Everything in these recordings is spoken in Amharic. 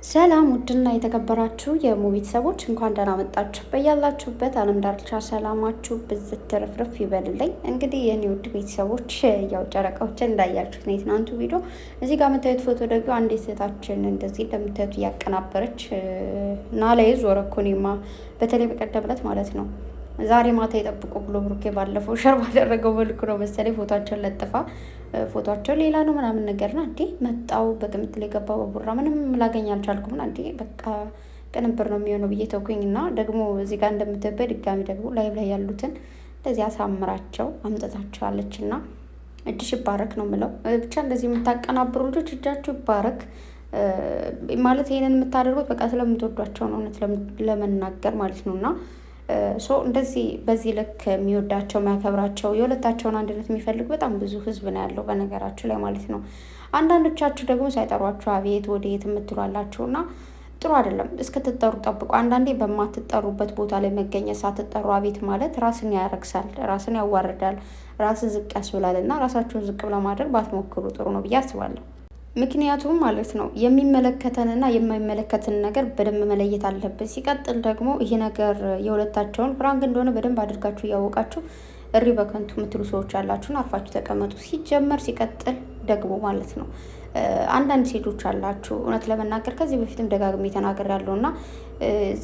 ሰላም ውድና የተከበራችሁ የሙ ቤተሰቦች እንኳን ደህና መጣችሁ። በያላችሁበት ዓለም ዳርቻ ሰላማችሁ ብዝት ትርፍርፍ ይበልልኝ። እንግዲህ የኔ ውድ ቤተሰቦች ያው ጨረቃዎችን እንዳያችሁት ነው የትናንቱ ቪዲዮ። እዚህ ጋር የምታዩት ፎቶ ደግሞ አንዲት እህታችን እንደዚህ እንደምታዩት እያቀናበረች ናላይ ዞረ እኮ እኔማ በተለይ በቀደም ዕለት ማለት ነው ዛሬ ማታ የጠብቁ ብሎ ብሩኬ ባለፈው ሸር ባደረገው መልኩ ነው መሰለኝ ፎቶአቸውን ለጥፋ ፎቶአቸው ሌላ ነው ምናምን ነገርና እንዴ መጣው በቅምጥ ላይ ገባው በቡራ ምንም ላገኝ አልቻልኩም። እንዴ በቃ ቅንብር ነው የሚሆነው ብዬ ተውኩኝና ደግሞ እዚህ ጋር እንደምትበድ ድጋሚ ደግሞ ላይቭ ላይ ያሉትን እንደዚህ አሳምራቸው አምጥታቸዋለችና እጅሽ ይባረክ ነው የምለው። ብቻ እንደዚህ የምታቀናብሩ ልጆች እጃችሁ ይባረክ ማለት ይሄንን የምታደርጉት በቃ ስለምትወዷቸው ነው እውነት ለመናገር ማለት ነውና እንደዚህ በዚህ ልክ የሚወዳቸው የሚያከብራቸው የሁለታቸውን አንድነት የሚፈልግ በጣም ብዙ ህዝብ ነው ያለው በነገራችሁ ላይ ማለት ነው። አንዳንዶቻችሁ ደግሞ ሳይጠሯችሁ አቤት ወዴት የምትሏላችሁና ጥሩ አይደለም። እስክትጠሩ ጠብቁ። አንዳንዴ በማትጠሩበት ቦታ ላይ መገኘት ሳትጠሩ አቤት ማለት ራስን ያረክሳል፣ ራስን ያዋርዳል፣ ራስን ዝቅ ያስብላል እና ራሳችሁን ዝቅ ለማድረግ ባትሞክሩ ጥሩ ነው ብዬ አስባለሁ። ምክንያቱም ማለት ነው የሚመለከተንና የማይመለከትን ነገር በደንብ መለየት አለብን። ሲቀጥል ደግሞ ይሄ ነገር የሁለታቸውን ፍራንክ እንደሆነ በደንብ አድርጋችሁ እያወቃችሁ እሪ በከንቱ የምትሉ ሰዎች ያላችሁን አርፋችሁ ተቀመጡ። ሲጀመር ሲቀጥል ደግሞ ማለት ነው አንዳንድ ሴቶች አላችሁ እውነት ለመናገር ከዚህ በፊትም ደጋግሜ ተናግሬያለሁ እና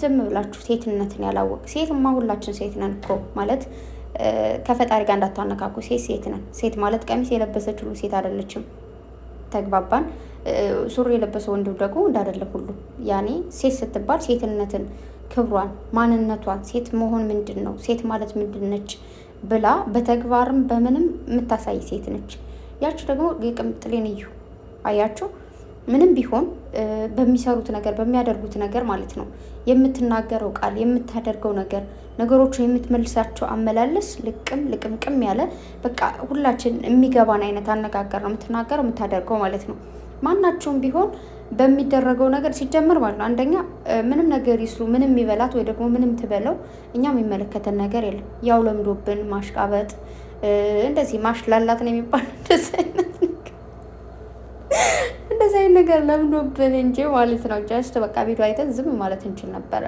ዝም ብላችሁ ሴትነትን ያላወቅ ሴትማ ሁላችን ሴት ነን እኮ ማለት ከፈጣሪ ጋር እንዳታነካኩ። ሴት ነን። ሴት ማለት ቀሚስ የለበሰች ሁሉ ሴት አይደለችም። ተግባባን። ሱሪ የለበሰ ወንድ ደግሞ እንዳደለ ሁሉ ያኔ ሴት ስትባል ሴትነትን፣ ክብሯን፣ ማንነቷን ሴት መሆን ምንድን ነው ሴት ማለት ምንድን ነች ብላ በተግባርም በምንም የምታሳይ ሴት ነች። ያችሁ ደግሞ የቅምጥሌን እዩ አያችሁ። ምንም ቢሆን በሚሰሩት ነገር በሚያደርጉት ነገር ማለት ነው የምትናገረው ቃል የምታደርገው ነገር ነገሮችን የምትመልሳቸው አመላለስ ልቅምቅም ያለ በቃ ሁላችን የሚገባን አይነት አነጋገር ነው የምትናገረው የምታደርገው ማለት ነው። ማናቸውም ቢሆን በሚደረገው ነገር ሲጀምር ማለት ነው አንደኛ ምንም ነገር ይስሩ ምንም ይበላት ወይ ደግሞ ምንም ትበለው እኛ የሚመለከተን ነገር የለም። ያው ለምዶብን ማሽቃበጥ እንደዚህ ማሽላላት ነው የሚባል እንደዚህ አይነት ነገር ለምዶብን እንጂ ማለት ነው ጀስት በቃ ቪዲዮ አይተን ዝም ማለት እንችል ነበረ።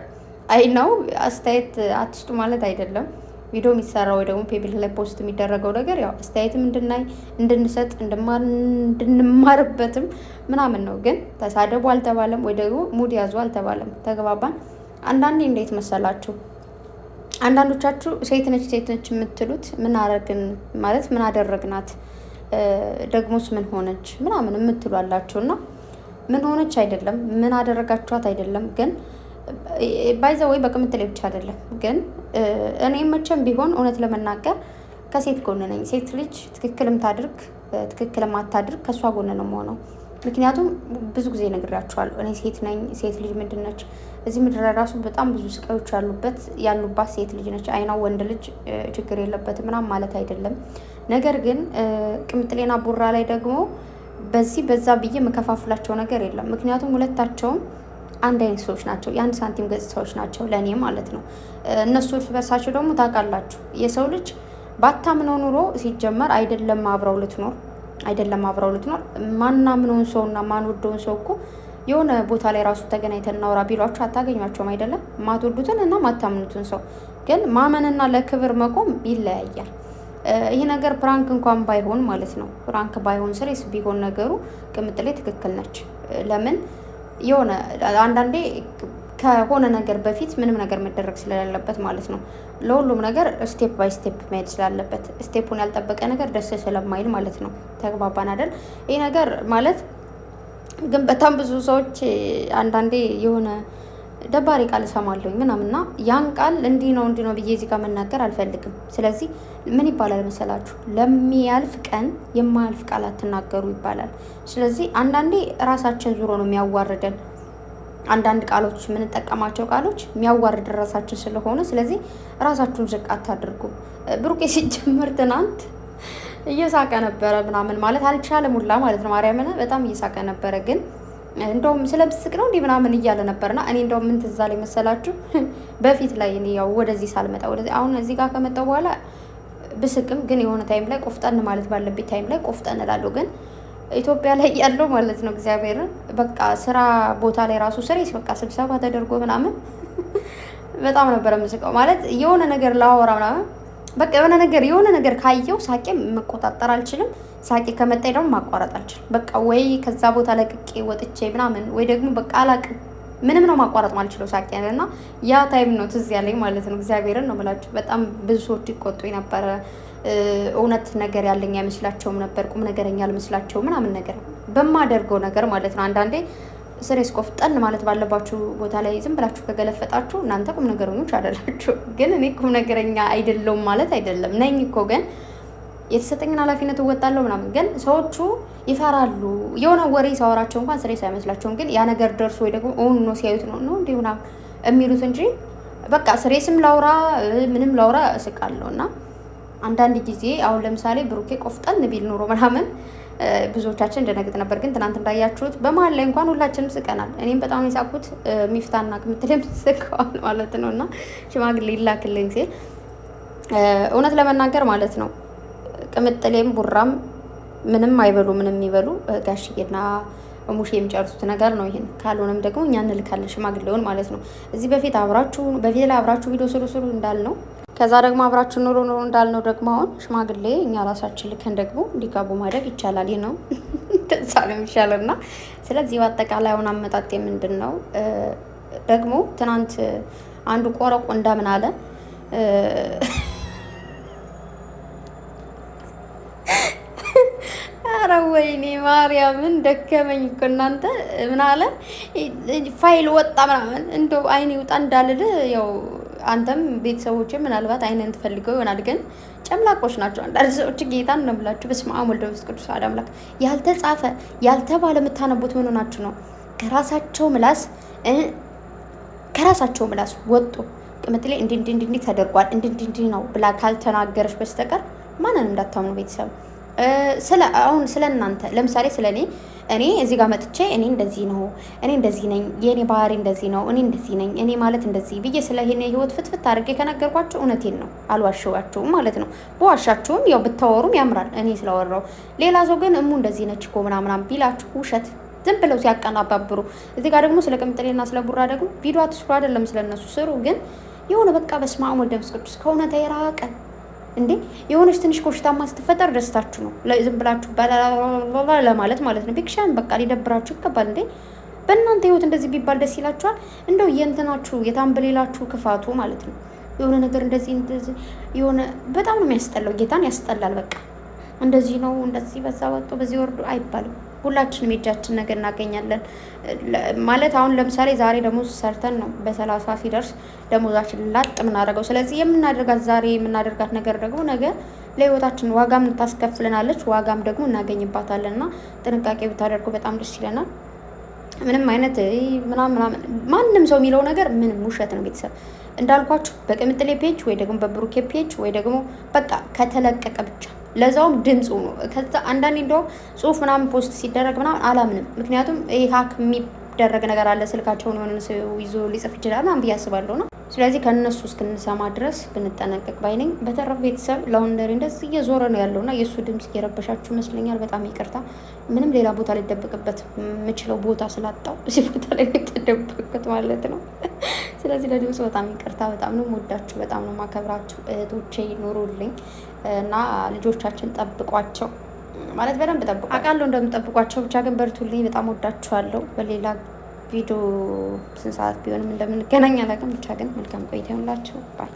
አይ ነው አስተያየት አትስጡ ማለት አይደለም። ቪዲዮ የሚሰራው ወይ ደግሞ ፔብል ላይ ፖስት የሚደረገው ነገር ያው አስተያየትም እንድናይ እንድንሰጥ እንድንማርበትም ምናምን ነው። ግን ተሳደቡ አልተባለም ወይ ደግሞ ሙድ ያዙ አልተባለም። ተግባባን። አንዳንዴ እንዴት መሰላችሁ አንዳንዶቻችሁ ሴት ነች የምትሉት ምን አረግን ማለት ምን አደረግናት ደግሞስ ምን ሆነች ምናምን የምትሏላችሁ እና ምን ሆነች አይደለም ምን አደረጋችኋት አይደለም። ግን ባይዘ ወይ በቅምጥ ላይ ብቻ አይደለም። ግን እኔ መቼም ቢሆን እውነት ለመናገር ከሴት ጎን ነኝ። ሴት ልጅ ትክክልም ታድርግ ትክክልም አታድርግ ከእሷ ጎን ነው የምሆነው። ምክንያቱም ብዙ ጊዜ ነግራችኋለሁ እኔ ሴት ነኝ። ሴት ልጅ ምንድን ነች እዚህ ምድር ራሱ በጣም ብዙ ስቃዮች ያሉባት ሴት ልጅ ነች። አይናው ወንድ ልጅ ችግር የለበትም ምናምን ማለት አይደለም። ነገር ግን ቅምጥሌና ቡራ ላይ ደግሞ በዚህ በዛ ብዬ መከፋፍላቸው ነገር የለም። ምክንያቱም ሁለታቸውም አንድ አይነት ሰዎች ናቸው። የአንድ ሳንቲም ገጽታዎች ናቸው ለእኔ ማለት ነው። እነሱ እርስ በርሳቸው ደግሞ ታውቃላችሁ የሰው ልጅ ባታምነው ኑሮ ሲጀመር አይደለም አብረው ልትኖር ማናምነውን ሰው እና ማንወደውን ሰው እኮ የሆነ ቦታ ላይ ራሱ ተገናኝተን እናውራ ቢሏችሁ አታገኟቸውም አይደለም። ማትወዱትን እና ማታምኑትን ሰው ግን ማመንና ለክብር መቆም ይለያያል። ይሄ ነገር ፕራንክ እንኳን ባይሆን ማለት ነው ፕራንክ ባይሆን ስሬስ ቢሆን ነገሩ ቅምጥሌ ትክክል ነች። ለምን የሆነ አንዳንዴ ከሆነ ነገር በፊት ምንም ነገር መደረግ ስለሌለበት ማለት ነው ለሁሉም ነገር ስቴፕ ባይ ስቴፕ መሄድ ስላለበት ስቴፑን ያልጠበቀ ነገር ደስ ስለማይል ማለት ነው። ተግባባን አይደል? ይሄ ነገር ማለት ግን በጣም ብዙ ሰዎች አንዳንዴ የሆነ ደባሪ ቃል እሰማለሁኝ ምናምንና ያን ቃል እንዲህ ነው ብዬ እዚህ ጋር መናገር አልፈልግም። ስለዚህ ምን ይባላል መሰላችሁ ለሚያልፍ ቀን የማያልፍ ቃል አትናገሩ ይባላል። ስለዚህ አንዳንዴ ራሳችን ዙሮ ነው የሚያዋርደን። አንዳንድ ቃሎች የምንጠቀማቸው ቃሎች የሚያዋርድ ራሳችን ስለሆነ ስለዚህ ራሳችሁን ዝቅ አታድርጉ። ብሩኬ ሲጀምር ትናንት እየሳቀ ነበረ ምናምን ማለት አልቻለም ሁላ ማለት ነው። ማርያምን በጣም እየሳቀ ነበረ። ግን እንደውም ስለምስቅ ነው እንዲህ ምናምን እያለ ነበርና እኔ እንደውም ምን ትዝ አለኝ መሰላችሁ በፊት ላይ እኔ ያው ወደዚህ ሳልመጣ ወደዚህ አሁን እዚህ ጋር ከመጣሁ በኋላ ብስቅም ግን የሆነ ታይም ላይ ቆፍጠን ማለት ባለብኝ ታይም ላይ ቆፍጠን እላለሁ። ግን ኢትዮጵያ ላይ ያለው ማለት ነው። እግዚአብሔርን በቃ ስራ ቦታ ላይ ራሱ ስሬስ በቃ ስብሰባ ተደርጎ ምናምን በጣም ነበር የምስቀው። ማለት የሆነ ነገር ላወራ ምናምን በቃ የሆነ ነገር ካየው ሳቄ መቆጣጠር አልችልም። ሳቄ ከመጣኝ ደግሞ ማቋረጥ አልችልም። በቃ ወይ ከዛ ቦታ ለቅቄ ወጥቼ ምናምን ወይ ደግሞ በቃ አላቅም ምንም ነው ማቋረጥ ማልችለው ሳቄ እና ያ ታይም ነው ትዝ ያለኝ ማለት ነው። እግዚአብሔርን ነው የምላችሁ። በጣም ብዙ ሰዎች ይቆጡኝ ነበረ። እውነት ነገር ያለኝ አይመስላቸውም ነበር። ቁም ነገረኛ አልመስላቸውም ምናምን ነገር በማደርገው ነገር ማለት ነው። አንዳንዴ ስሬስ ቆፍጠን ማለት ባለባችሁ ቦታ ላይ ዝም ብላችሁ ከገለፈጣችሁ እናንተ ቁም ነገረኞች አይደላችሁ። ግን እኔ ቁም ነገረኛ አይደለሁም ማለት አይደለም፣ ነኝ እኮ ግን የተሰጠኝን ኃላፊነት እወጣለሁ ምናምን። ግን ሰዎቹ ይፈራሉ። የሆነ ወሬ ሳወራቸው እንኳን ስሬስ አይመስላቸውም። ግን ያ ነገር ደርሶ ወይ ደግሞ ኦን ነው ሲያዩት ነው እንዲህ ምናምን የሚሉት እንጂ በቃ ስሬስም ላውራ ምንም ላውራ እስቃለሁ። እና አንዳንድ ጊዜ አሁን ለምሳሌ ብሩኬ ቆፍጠን ቢል ኖሮ ምናምን ብዙዎቻችን እንደነግጥ ነበር። ግን ትናንት እንዳያችሁት በመሀል ላይ እንኳን ሁላችንም ስቀናል። እኔም በጣም የሳቁት ሚፍታና ቅምጥሌም ስቀዋል ማለት ነው። እና ሽማግሌ ይላክልኝ ሲል እውነት ለመናገር ማለት ነው ቅምጥሌም ቡራም ምንም አይበሉ ምንም ይበሉ ጋሽዬና ሙሽ የሚጨርሱት ነገር ነው። ይሄን ካልሆነም ደግሞ እኛ እንልካለን ሽማግሌውን ማለት ነው። እዚህ በፊት ላይ አብራችሁ ቪዲዮ ስሩ እንዳልነው ከዛ ደግሞ አብራችሁ ኑሮ እንዳልነው ደግሞ አሁን ሽማግሌ እኛ ራሳችን ልከን ደግሞ እንዲጋቡ ማድረግ ይቻላል። ይህ ነው ተዛ ነው የሚሻለውና ስለዚህ በአጠቃላይ አሁን አመጣጤ ምንድን ነው ደግሞ ትናንት አንዱ ቆረቆ እንደምን አለ ኧረ ወይኔ ማርያምን ደከመኝ እኮ እናንተ ምን አለ ፋይል ወጣ ምናምን እንደው አይኔ ይውጣ እንዳልል ያው አንተም ቤተሰቦች ምናልባት አይነን ትፈልገው ይሆናል። ግን ጨምላቆች ናቸው አንዳንድ ሰዎች። ጌታን ነው ብላችሁ በስመ አብ ወልድ ወመንፈስ ቅዱስ አሐዱ አምላክ ያልተጻፈ ያልተባለ የምታነቡት ምን ሆናችሁ ነው? ከራሳቸው ምላስ ወጡ ቅምጥሌ እንዲህ ተደርጓል እንዲህ ነው ብላ ካልተናገረች በስተቀር ማንንም እንዳታምኑ ቤተሰብ። አሁን ስለ እናንተ ለምሳሌ ስለ እኔ እዚህ ጋር መጥቼ እኔ እንደዚህ ነው፣ እኔ እንደዚህ ነኝ፣ የኔ ባህሪ እንደዚህ ነው፣ እኔ እንደዚህ ነኝ፣ እኔ ማለት እንደዚህ ብዬ ስለ ይሄን ህይወት ፍትፍት አድርጌ ከነገርኳችሁ እውነቴን ነው፣ አልዋሸኋችሁም ማለት ነው። በዋሻችሁም ያው ብታወሩም ያምራል እኔ ስለወራው። ሌላ ሰው ግን እንደዚህ ነች እኮ ምናምን ቢላችሁ ውሸት ዝም ብለው ሲያቀናባብሩ። እዚህ ጋር ደግሞ ስለ ቅምጥሌና ስለ ቡራ ደግሞ ቪዲዮ አትስሩ አይደለም ስለነሱ ስሩ። ግን የሆነ በቃ በስመ አብ ወልድ ወመንፈስ ቅዱስ ከእውነታ የራቀ እንዴ የሆነች ትንሽ ኮሽታማ ስትፈጠር ደስታችሁ ነው ዝም ብላችሁ ለማለት ማለት ነው። ቢክሻን በቃ ሊደብራችሁ ይገባል እንዴ። በእናንተ ህይወት እንደዚህ ቢባል ደስ ይላችኋል? እንደው የእንትናችሁ የታምብሌላችሁ ክፋቱ ማለት ነው። የሆነ ነገር እንደዚህ የሆነ በጣም ነው የሚያስጠላው። ጌታን ያስጠላል። በቃ እንደዚህ ነው እንደዚህ በዛ ወጥቶ በዚህ ወርዶ አይባልም። ሁላችንም የእጃችን ነገር እናገኛለን ማለት። አሁን ለምሳሌ ዛሬ ደሞዝ ሰርተን ነው በ30 ሲደርስ ደሞዛችን ላጥ የምናደርገው። ስለዚህ ዛሬ የምናደርጋት ነገር ደግሞ ነገ ለህይወታችን ዋጋም ታስከፍለናለች፣ ዋጋም ደግሞ እናገኝባታለን። እና ጥንቃቄ ብታደርጉ በጣም ደስ ይለናል። ምንም አይነት ምናምን ማንም ሰው የሚለው ነገር ምንም ውሸት ነው ቤተሰብ። እንዳልኳችሁ በቅምጥሌ ፔጅ ወይ ደግሞ በብሩኬ ፔጅ ወይ ደግሞ በቃ ከተለቀቀ ብቻ ለዛውም ድምፁ ነው። ከዛ አንዳንዴ እንደው ጽሁፍ ምናምን ፖስት ሲደረግ ምናምን አላምንም። ምክንያቱም ይሄ ሀክ የሚደረግ ነገር አለ። ስልካቸውን የሆነ ሰው ይዞ ሊጽፍ ይችላል ምናምን ብዬ አስባለሁ ነው። ስለዚህ ከነሱ እስክንሰማ ድረስ ብንጠነቀቅ ባይነኝ። በተረፈ ቤተሰብ ላውንደሪ እንደዚህ እየዞረ ነው ያለውና የእሱ ድምፅ እየረበሻችሁ ይመስለኛል። በጣም ይቅርታ። ምንም ሌላ ቦታ ሊደበቅበት የምችለው ቦታ ስላጣው እዚህ ቦታ ላይ የተደበቅበት ማለት ነው። ስለዚህ ለድምፁ በጣም ይቅርታ። በጣም ነው የምወዳችሁ፣ በጣም ነው የማከብራችሁ። እህቶቼ ይኖሩልኝ እና ልጆቻችን ጠብቋቸው ማለት በደንብ ጠብቋቸው። አውቃለሁ እንደምጠብቋቸው፣ ብቻ ግን በርቱልኝ። በጣም ወዳችኋለሁ። በሌላ ቪዲዮ ስንት ሰዓት ቢሆንም እንደምንገናኝ አላውቅም። ብቻ ግን መልካም ቆይታ ይሁንላችሁ። ባይ